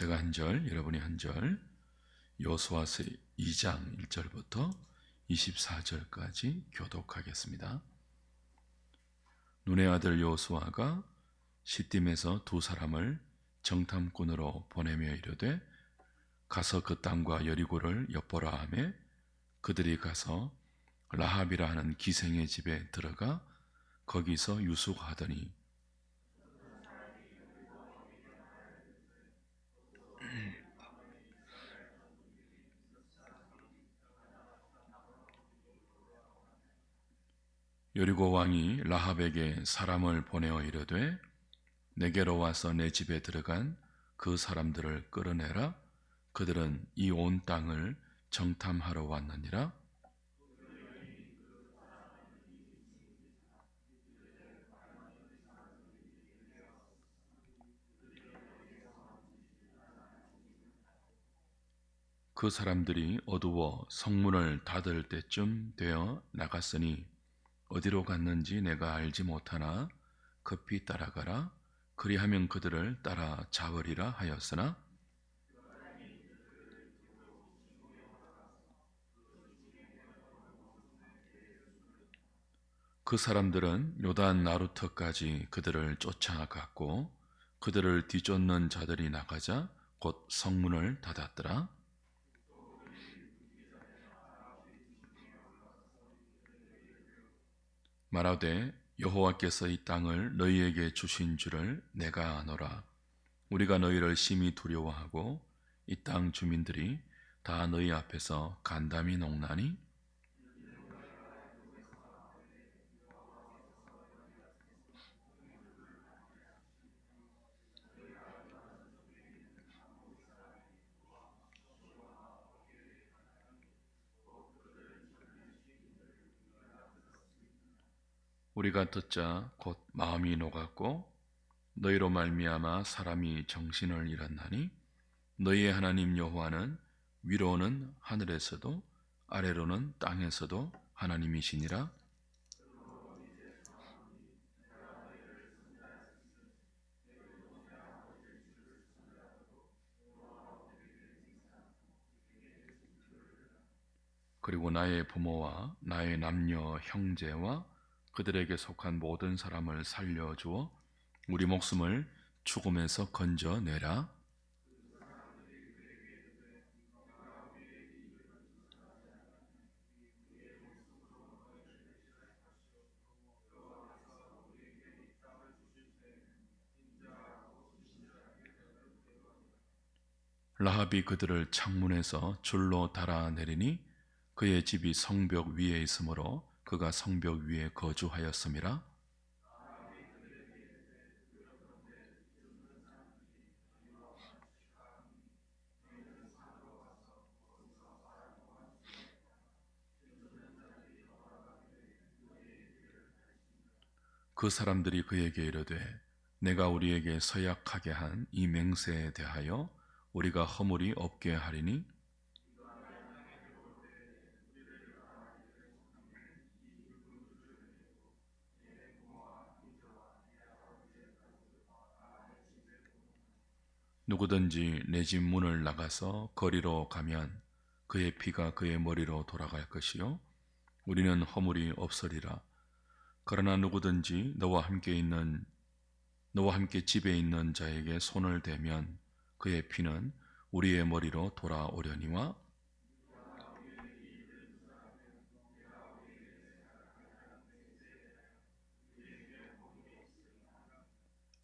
제가 한 절, 여러분이 한 절, 여호수아서 2장 1절부터 24절까지 교독하겠습니다. 눈의 아들 여호수아가 시딤에서 두 사람을 정탐꾼으로 보내며 이르되 가서 그 땅과 여리고를 엿보라 하매 그들이 가서 라합이라 하는 기생의 집에 들어가 거기서 유숙하더니 여리고 왕이 라합에게 사람을 보내어 이르되 내게로 와서 내 집에 들어간 그 사람들을 끌어내라. 그들은 이 온 땅을 정탐하러 왔느니라. 그 사람들이 어두워 성문을 닫을 때쯤 되어 나갔으니 어디로 갔는지 내가 알지 못하나 급히 따라가라. 그리하면 그들을 따라 잡으리라 하였으나 그 사람들은 요단 나루터까지 그들을 쫓아갔고 그들을 뒤쫓는 자들이 나가자 곧 성문을 닫았더라. 말하되 여호와께서 이 땅을 너희에게 주신 줄을 내가 아노라. 우리가 너희를 심히 두려워하고 이 땅 주민들이 다 너희 앞에서 간담이 녹나니 우리가 듣자 곧 마음이 녹았고 너희로 말미암아 사람이 정신을 잃었나니 너희의 하나님 여호와는 위로는 하늘에서도 아래로는 땅에서도 하나님이시니라. 그리고 나의 부모와 나의 남녀 형제와 그들에게 속한 모든 사람을 살려주어 우리 목숨을 죽음에서 건져내라. 라합이 그들을 창문에서 줄로 달아내리니 그의 집이 성벽 위에 있으므로 그가 성벽 위에 거주하였음이라. 그 사람들이 그에게 이르되 내가 우리에게 서약하게 한 이 맹세에 대하여 우리가 허물이 없게 하리니 누구든지 내 집 문을 나가서 거리로 가면 그의 피가 그의 머리로 돌아갈 것이요 우리는 허물이 없으리라. 그러나 누구든지 너와 함께 집에 있는 자에게 손을 대면 그의 피는 우리의 머리로 돌아오려니와.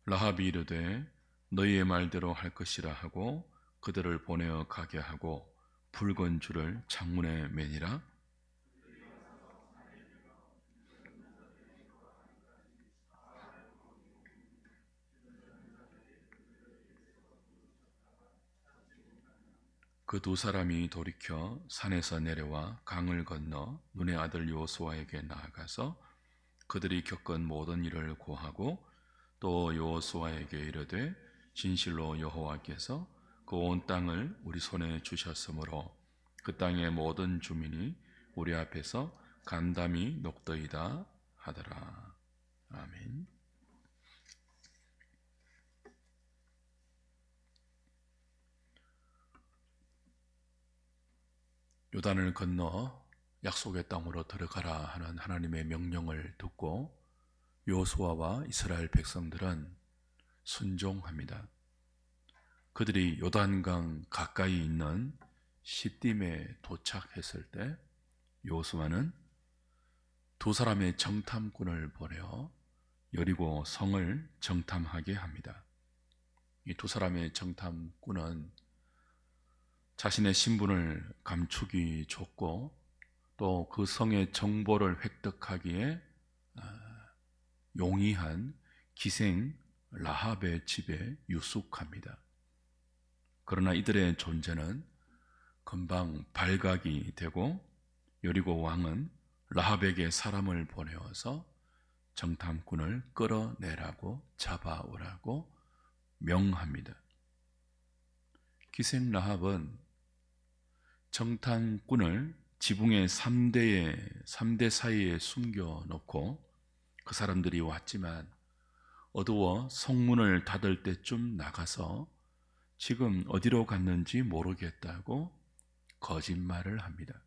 라합이 이르되 너희의 말대로 할 것이라 하고 그들을 보내어 가게 하고 붉은 줄을 창문에 매니라. 그 두 사람이 돌이켜 산에서 내려와 강을 건너 눈의 아들 여호수아에게 나아가서 그들이 겪은 모든 일을 고하고 또 여호수아에게 이르되 진실로 여호와께서 그 온 땅을 우리 손에 주셨으므로 그 땅의 모든 주민이 우리 앞에서 간담이 녹더이다 하더라. 아멘. 요단을 건너 약속의 땅으로 들어가라 하는 하나님의 명령을 듣고 여호수아와 이스라엘 백성들은 순종합니다. 그들이 요단강 가까이 있는 시딤에 도착했을 때 여호수아는 두 사람의 정탐꾼을 보내어 여리고 성을 정탐하게 합니다. 이 두 사람의 정탐꾼은 자신의 신분을 감추기 좋고 또 그 성의 정보를 획득하기에 용이한 기생 라합의 집에 유숙합니다. 그러나 이들의 존재는 금방 발각이 되고 여리고 왕은 라합에게 사람을 보내어서 정탐꾼을 끌어내라고 잡아오라고 명합니다. 기생 라합은 정탐꾼을 지붕의 3대 사이에 숨겨놓고 그 사람들이 왔지만 어두워 성문을 닫을 때쯤 나가서 지금 어디로 갔는지 모르겠다고 거짓말을 합니다.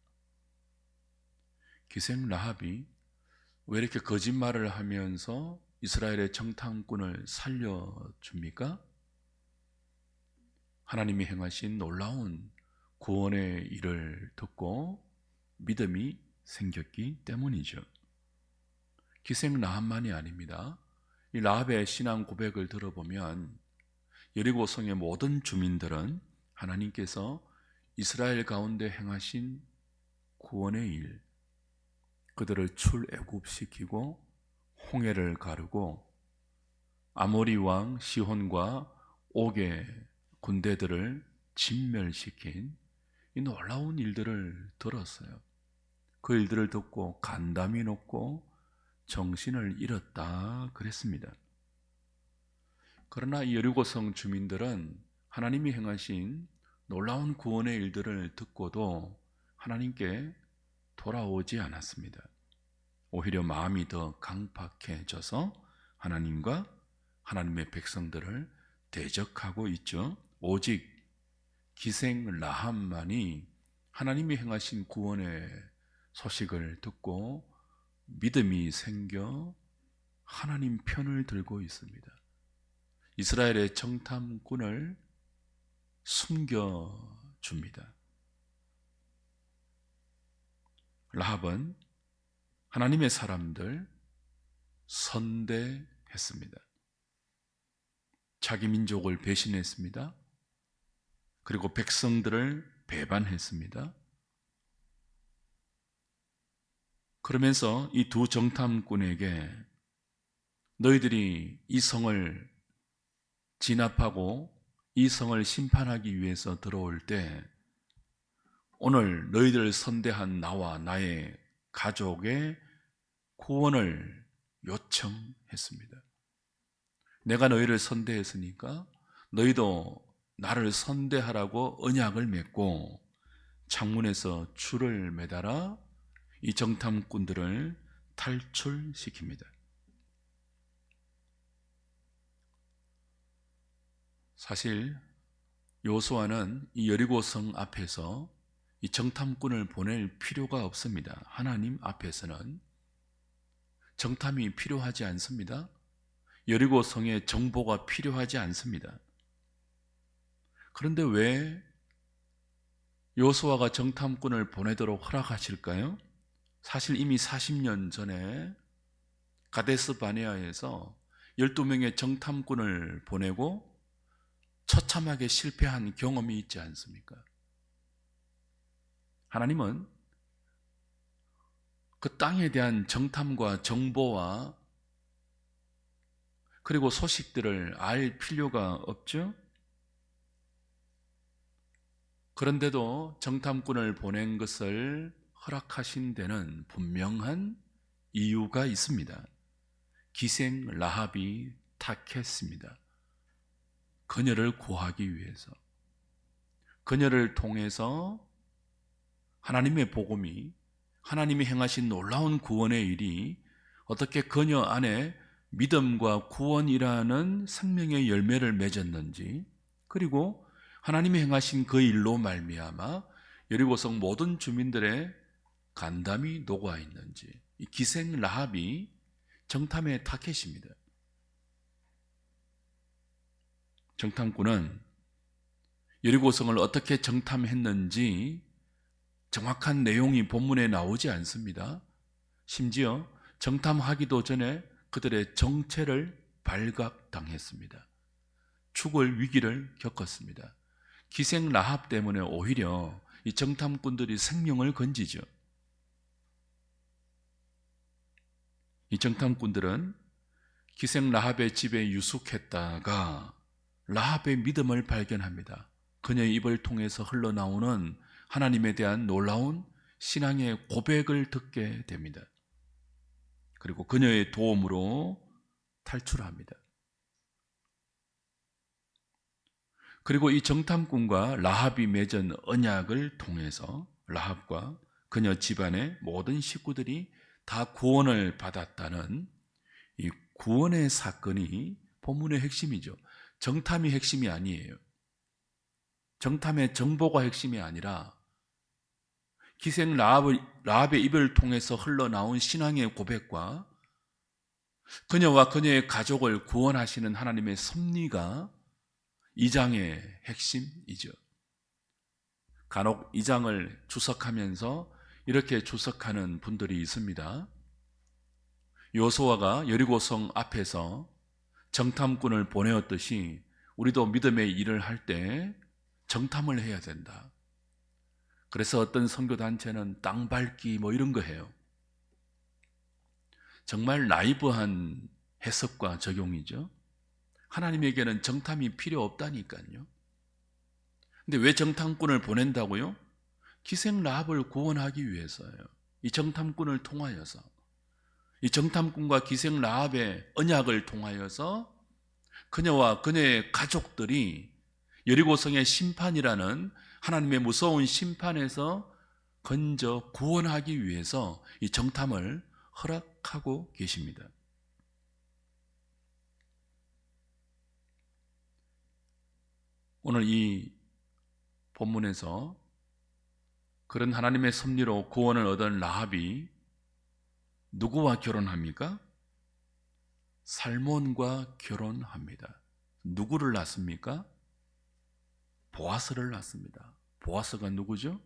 기생 라합이 왜 이렇게 거짓말을 하면서 이스라엘의 정탐꾼을 살려줍니까? 하나님이 행하신 놀라운 구원의 일을 듣고 믿음이 생겼기 때문이죠. 기생 라합만이 아닙니다. 이 라합의 신앙 고백을 들어보면 여리고 성의 모든 주민들은 하나님께서 이스라엘 가운데 행하신 구원의 일, 그들을 출애굽시키고 홍해를 가르고 아모리 왕 시혼과 옥의 군대들을 진멸시킨 이 놀라운 일들을 들었어요. 그 일들을 듣고 간담이 높고 정신을 잃었다 그랬습니다. 그러나 이 여리고성 주민들은 하나님이 행하신 놀라운 구원의 일들을 듣고도 하나님께 돌아오지 않았습니다. 오히려 마음이 더 강팍해져서 하나님과 하나님의 백성들을 대적하고 있죠. 오직 기생 라합만이 하나님이 행하신 구원의 소식을 듣고 믿음이 생겨 하나님 편을 들고 있습니다. 이스라엘의 정탐꾼을 숨겨줍니다. 라합은 하나님의 사람들 선대했습니다. 자기 민족을 배신했습니다. 그리고 백성들을 배반했습니다. 그러면서 이 두 정탐꾼에게 너희들이 이 성을 진압하고 이 성을 심판하기 위해서 들어올 때 오늘 너희들을 선대한 나와 나의 가족의 구원을 요청했습니다. 내가 너희를 선대했으니까 너희도 나를 선대하라고 언약을 맺고 창문에서 줄을 매달아 이 정탐꾼들을 탈출시킵니다. 사실 여호수아는 이 여리고성 앞에서 이 정탐꾼을 보낼 필요가 없습니다. 하나님 앞에서는 정탐이 필요하지 않습니다. 여리고성의 정보가 필요하지 않습니다. 그런데 왜 여호수아가 정탐꾼을 보내도록 허락하실까요? 사실 이미 40년 전에 가데스 바네아에서 12명의 정탐꾼을 보내고 처참하게 실패한 경험이 있지 않습니까? 하나님은 그 땅에 대한 정탐과 정보와 그리고 소식들을 알 필요가 없죠? 그런데도 정탐꾼을 보낸 것을 허락하신 데는 분명한 이유가 있습니다. 기생 라합이 탁했습니다. 그녀를 구하기 위해서. 그녀를 통해서 하나님의 복음이, 하나님이 행하신 놀라운 구원의 일이 어떻게 그녀 안에 믿음과 구원이라는 생명의 열매를 맺었는지, 그리고 하나님이 행하신 그 일로 말미암아 여리고성 모든 주민들의 간담이 녹아 있는지 이 기생 라합이 정탐의 타켓입니다. 정탐꾼은 여리고성을 어떻게 정탐했는지 정확한 내용이 본문에 나오지 않습니다. 심지어 정탐하기도 전에 그들의 정체를 발각당했습니다. 죽을 위기를 겪었습니다. 기생 라합 때문에 오히려 이 정탐꾼들이 생명을 건지죠. 이 정탐꾼들은 기생 라합의 집에 유숙했다가 라합의 믿음을 발견합니다. 그녀의 입을 통해서 흘러나오는 하나님에 대한 놀라운 신앙의 고백을 듣게 됩니다. 그리고 그녀의 도움으로 탈출합니다. 그리고 이 정탐꾼과 라합이 맺은 언약을 통해서 라합과 그녀 집안의 모든 식구들이 다 구원을 받았다는 이 구원의 사건이 본문의 핵심이죠. 정탐이 핵심이 아니에요. 정탐의 정보가 핵심이 아니라 기생 라합의 입을 통해서 흘러나온 신앙의 고백과 그녀와 그녀의 가족을 구원하시는 하나님의 섭리가 이 장의 핵심이죠. 간혹 이 장을 주석하면서 이렇게 주석하는 분들이 있습니다. 여호수아가 여리고성 앞에서 정탐꾼을 보내었듯이 우리도 믿음의 일을 할 때 정탐을 해야 된다. 그래서 어떤 선교단체는 땅 밟기 뭐 이런 거 해요. 정말 나이브한 해석과 적용이죠. 하나님에게는 정탐이 필요 없다니까요. 근데 왜 정탐꾼을 보낸다고요? 기생 라합을 구원하기 위해서예요. 이 정탐꾼을 통하여서, 이 정탐꾼과 기생 라합의 언약을 통하여서 그녀와 그녀의 가족들이 여리고성의 심판이라는 하나님의 무서운 심판에서 건져 구원하기 위해서 이 정탐을 허락하고 계십니다. 오늘 이 본문에서 그런 하나님의 섭리로 구원을 얻은 라합이 누구와 결혼합니까? 살몬과 결혼합니다. 누구를 낳습니까? 보아스를 낳습니다. 보아스가 누구죠?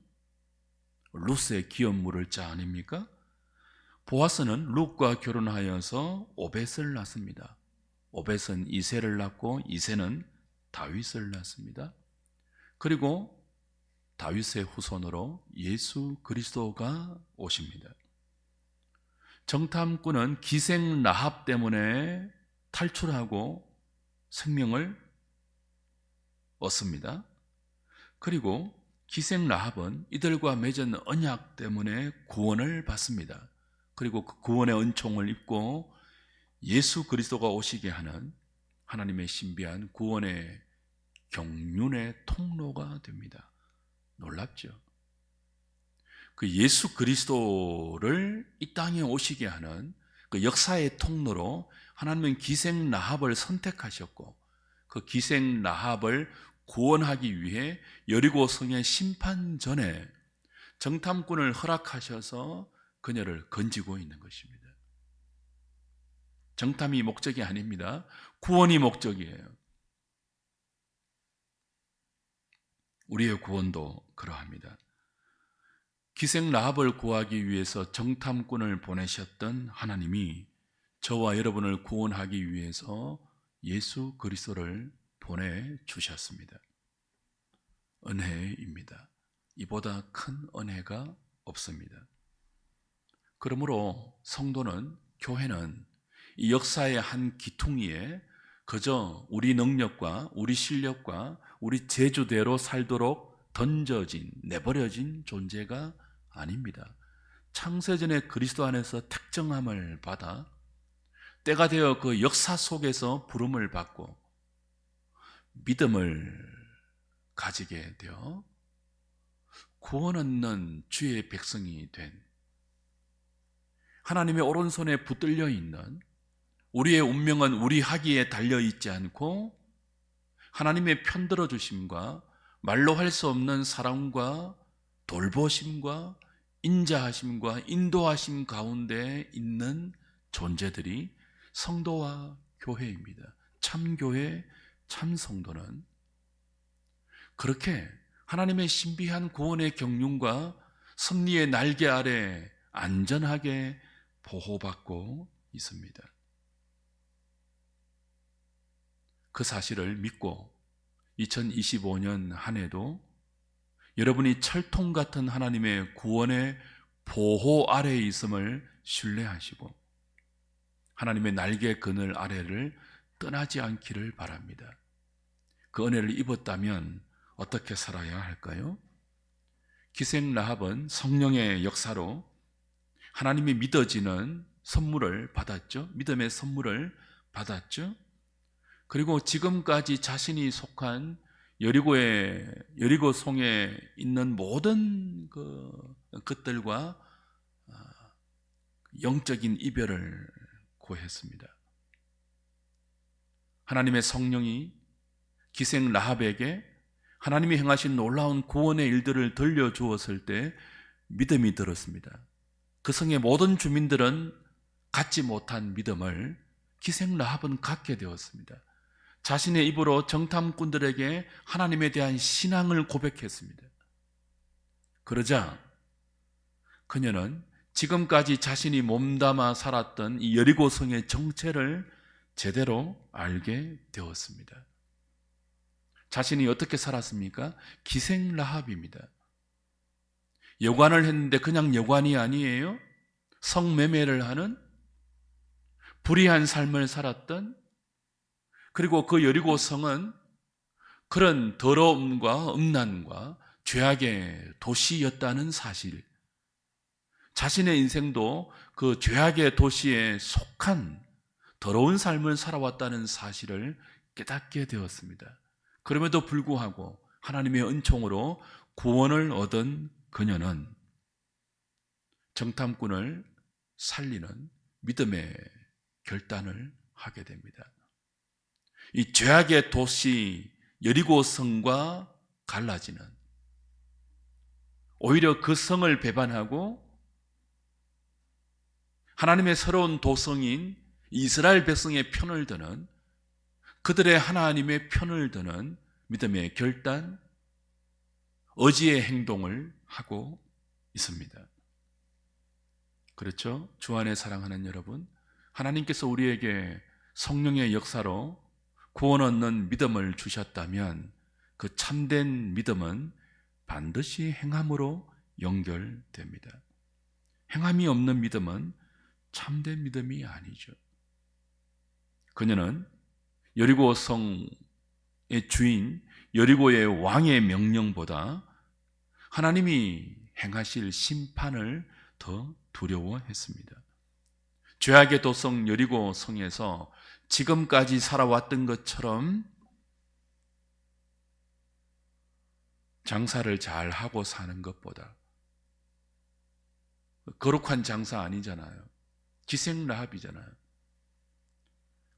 룻의 기업 물을 자 아닙니까? 보아스는 룻과 결혼하여서 오벳을 낳습니다. 오벳은 이새를 낳고 이새는 다윗을 낳습니다. 그리고 다윗의 후손으로 예수 그리스도가 오십니다. 정탐꾼은 기생 라합 때문에 탈출하고 생명을 얻습니다. 그리고 기생 라합은 이들과 맺은 언약 때문에 구원을 받습니다. 그리고 그 구원의 은총을 입고 예수 그리스도가 오시게 하는 하나님의 신비한 구원의 경륜의 통로가 됩니다. 놀랍죠? 그 예수 그리스도를 이 땅에 오시게 하는 그 역사의 통로로 하나님은 기생 라합을 선택하셨고 그 기생 라합을 구원하기 위해 여리고성의 심판 전에 정탐꾼을 허락하셔서 그녀를 건지고 있는 것입니다. 정탐이 목적이 아닙니다. 구원이 목적이에요. 우리의 구원도 그러합니다. 기생 라합을 구하기 위해서 정탐꾼을 보내셨던 하나님이 저와 여러분을 구원하기 위해서 예수 그리스도를 보내주셨습니다. 은혜입니다. 이보다 큰 은혜가 없습니다. 그러므로 성도는, 교회는 이 역사의 한 기퉁이에 그저 우리 능력과 우리 실력과 우리 재주대로 살도록 던져진, 내버려진 존재가 아닙니다. 창세전에 그리스도 안에서 택정함을 받아 때가 되어 그 역사 속에서 부름을 받고 믿음을 가지게 되어 구원 얻는 주의 백성이 된 하나님의 오른손에 붙들려 있는 우리의 운명은 우리 하기에 달려있지 않고 하나님의 편들어 주심과 말로 할 수 없는 사랑과 돌보심과 인자하심과 인도하심 가운데 있는 존재들이 성도와 교회입니다. 참교회, 참성도는 그렇게 하나님의 신비한 구원의 경륜과 섭리의 날개 아래 안전하게 보호받고 있습니다. 그 사실을 믿고 2025년 한 해도 여러분이 철통 같은 하나님의 구원의 보호 아래에 있음을 신뢰하시고 하나님의 날개 그늘 아래를 떠나지 않기를 바랍니다. 그 은혜를 입었다면 어떻게 살아야 할까요? 기생 라합은 성령의 역사로 하나님이 믿어지는 선물을 받았죠. 믿음의 선물을 받았죠. 그리고 지금까지 자신이 속한 여리고성에 있는 모든 것들과 영적인 이별을 고했습니다. 하나님의 성령이 기생 라합에게 하나님이 행하신 놀라운 구원의 일들을 들려주었을 때 믿음이 들었습니다. 그 성의 모든 주민들은 갖지 못한 믿음을 기생 라합은 갖게 되었습니다. 자신의 입으로 정탐꾼들에게 하나님에 대한 신앙을 고백했습니다. 그러자 그녀는 지금까지 자신이 몸담아 살았던 이 여리고성의 정체를 제대로 알게 되었습니다. 자신이 어떻게 살았습니까? 기생 라합입니다. 여관을 했는데 그냥 여관이 아니에요. 성매매를 하는 불의한 삶을 살았던, 그리고 그 여리고 성은 그런 더러움과 음란과 죄악의 도시였다는 사실, 자신의 인생도 그 죄악의 도시에 속한 더러운 삶을 살아왔다는 사실을 깨닫게 되었습니다. 그럼에도 불구하고 하나님의 은총으로 구원을 얻은 그녀는 정탐꾼을 살리는 믿음의 결단을 하게 됩니다. 이 죄악의 도시 여리고성과 갈라지는, 오히려 그 성을 배반하고 하나님의 새로운 도성인 이스라엘 백성의 편을 드는, 그들의 하나님의 편을 드는 믿음의 결단, 의지의 행동을 하고 있습니다. 그렇죠? 주 안에 사랑하는 여러분, 하나님께서 우리에게 성령의 역사로 구원 얻는 믿음을 주셨다면 그 참된 믿음은 반드시 행함으로 연결됩니다. 행함이 없는 믿음은 참된 믿음이 아니죠. 그녀는 여리고 성의 주인, 여리고의 왕의 명령보다 하나님이 행하실 심판을 더 두려워했습니다. 죄악의 도성 여리고 성에서 지금까지 살아왔던 것처럼 장사를 잘 하고 사는 것보다, 거룩한 장사 아니잖아요. 기생 라합이잖아요.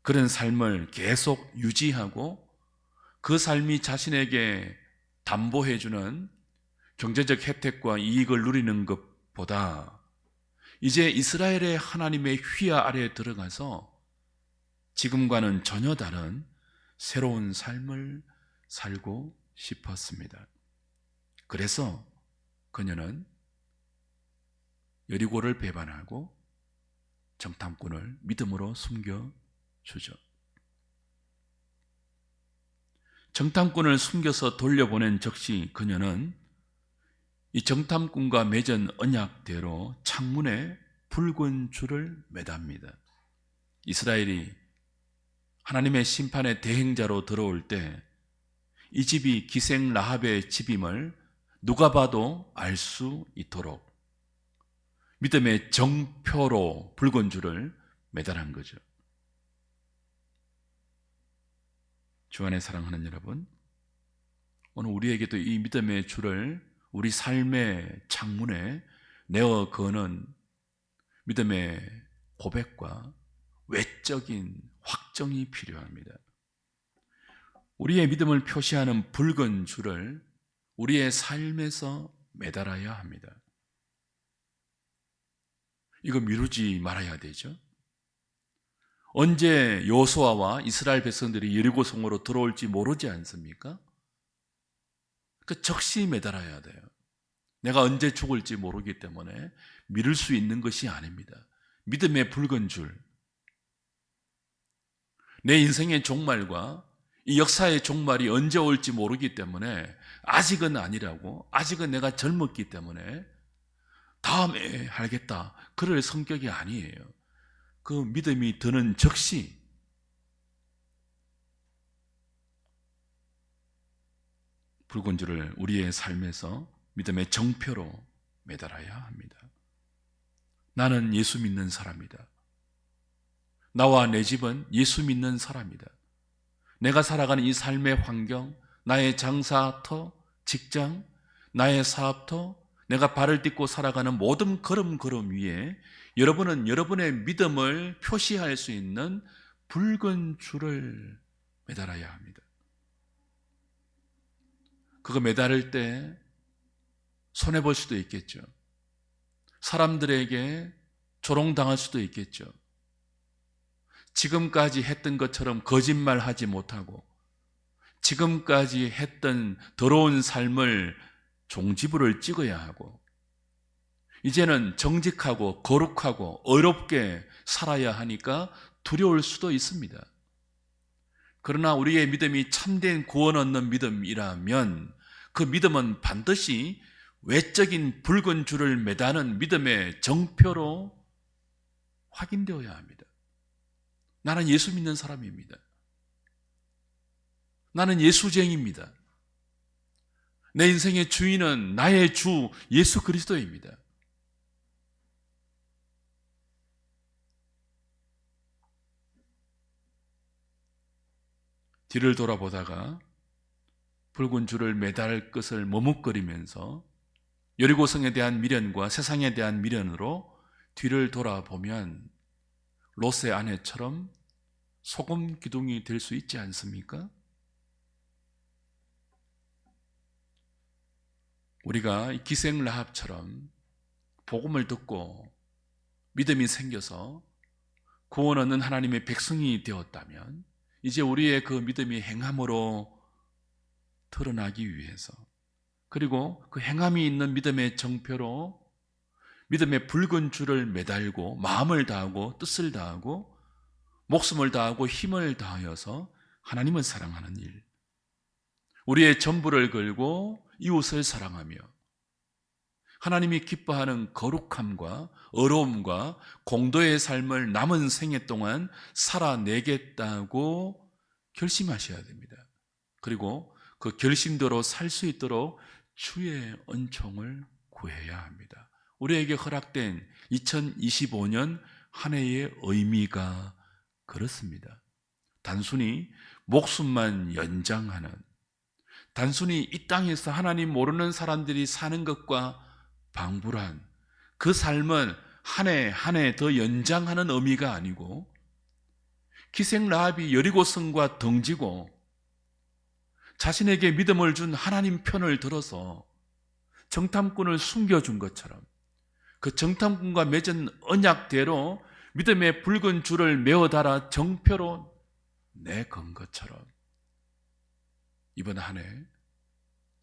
그런 삶을 계속 유지하고 그 삶이 자신에게 담보해주는 경제적 혜택과 이익을 누리는 것보다 이제 이스라엘의 하나님의 휘하 아래에 들어가서 지금과는 전혀 다른 새로운 삶을 살고 싶었습니다. 그래서 그녀는 여리고를 배반하고 정탐꾼을 믿음으로 숨겨주죠. 정탐꾼을 숨겨서 돌려보낸 즉시 그녀는 이 정탐꾼과 맺은 언약대로 창문에 붉은 줄을 매답니다. 이스라엘이 하나님의 심판의 대행자로 들어올 때 이 집이 기생 라합의 집임을 누가 봐도 알 수 있도록 믿음의 정표로 붉은 줄을 매달한 거죠. 주 안에 사랑하는 여러분, 오늘 우리에게도 이 믿음의 줄을 우리 삶의 창문에 내어 거는 믿음의 고백과 외적인 확정이 필요합니다. 우리의 믿음을 표시하는 붉은 줄을 우리의 삶에서 매달아야 합니다. 이거 미루지 말아야 되죠. 언제 여호수아와 이스라엘 백성들이 여리고 성으로 들어올지 모르지 않습니까? 그 적시 매달아야 돼요. 내가 언제 죽을지 모르기 때문에 미룰 수 있는 것이 아닙니다. 믿음의 붉은 줄, 내 인생의 종말과 이 역사의 종말이 언제 올지 모르기 때문에 아직은 아니라고, 아직은 내가 젊었기 때문에 다음에 알겠다, 그럴 성격이 아니에요. 그 믿음이 드는 적시 붉은 줄을 우리의 삶에서 믿음의 정표로 매달아야 합니다. 나는 예수 믿는 사람이다. 나와 내 집은 예수 믿는 사람이다. 내가 살아가는 이 삶의 환경, 나의 장사터, 직장, 나의 사업터, 내가 발을 딛고 살아가는 모든 걸음 위에 여러분은 여러분의 믿음을 표시할 수 있는 붉은 줄을 매달아야 합니다. 그거 매달을 때 손해볼 수도 있겠죠. 사람들에게 조롱당할 수도 있겠죠. 지금까지 했던 것처럼 거짓말하지 못하고 지금까지 했던 더러운 삶을 종지부를 찍어야 하고 이제는 정직하고 거룩하고 어렵게 살아야 하니까 두려울 수도 있습니다. 그러나 우리의 믿음이 참된 구원 얻는 믿음이라면 그 믿음은 반드시 외적인 붉은 줄을 매다는 믿음의 정표로 확인되어야 합니다. 나는 예수 믿는 사람입니다. 나는 예수쟁입니다. 내 인생의 주인은 나의 주 예수 그리스도입니다. 뒤를 돌아보다가 붉은 줄을 매달 것을 머뭇거리면서 여리고성에 대한 미련과 세상에 대한 미련으로 뒤를 돌아보면 롯의 아내처럼 소금 기둥이 될 수 있지 않습니까? 우리가 기생 라합처럼 복음을 듣고 믿음이 생겨서 구원 얻는 하나님의 백성이 되었다면 이제 우리의 그 믿음이 행함으로 드러나기 위해서 그리고 그 행함이 있는 믿음의 정표로 믿음의 붉은 줄을 매달고 마음을 다하고 뜻을 다하고 목숨을 다하고 힘을 다하여서 하나님을 사랑하는 일, 우리의 전부를 걸고 이웃을 사랑하며 하나님이 기뻐하는 거룩함과 어려움과 공도의 삶을 남은 생애 동안 살아내겠다고 결심하셔야 됩니다. 그리고 그 결심대로 살 수 있도록 주의 은총을 구해야 합니다. 우리에게 허락된 2025년 한 해의 의미가 그렇습니다. 단순히 목숨만 연장하는, 단순히 이 땅에서 하나님 모르는 사람들이 사는 것과 방불한 그 삶은 한 해 한 해 더 연장하는 의미가 아니고 기생 라합이 여리고성과 등지고 자신에게 믿음을 준 하나님 편을 들어서 정탐꾼을 숨겨준 것처럼 그 정탐꾼과 맺은 언약대로 믿음의 붉은 줄을 메어 달아 정표로 내건 것처럼 이번 한 해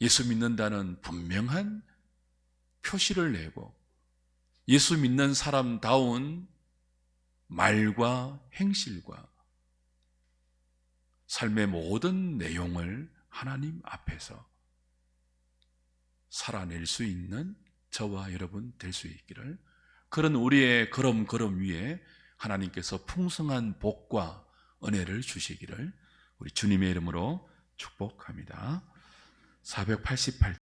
예수 믿는다는 분명한 표시를 내고 예수 믿는 사람다운 말과 행실과 삶의 모든 내용을 하나님 앞에서 살아낼 수 있는 저와 여러분 될 수 있기를, 그런 우리의 걸음 위에 하나님께서 풍성한 복과 은혜를 주시기를 우리 주님의 이름으로 축복합니다. 488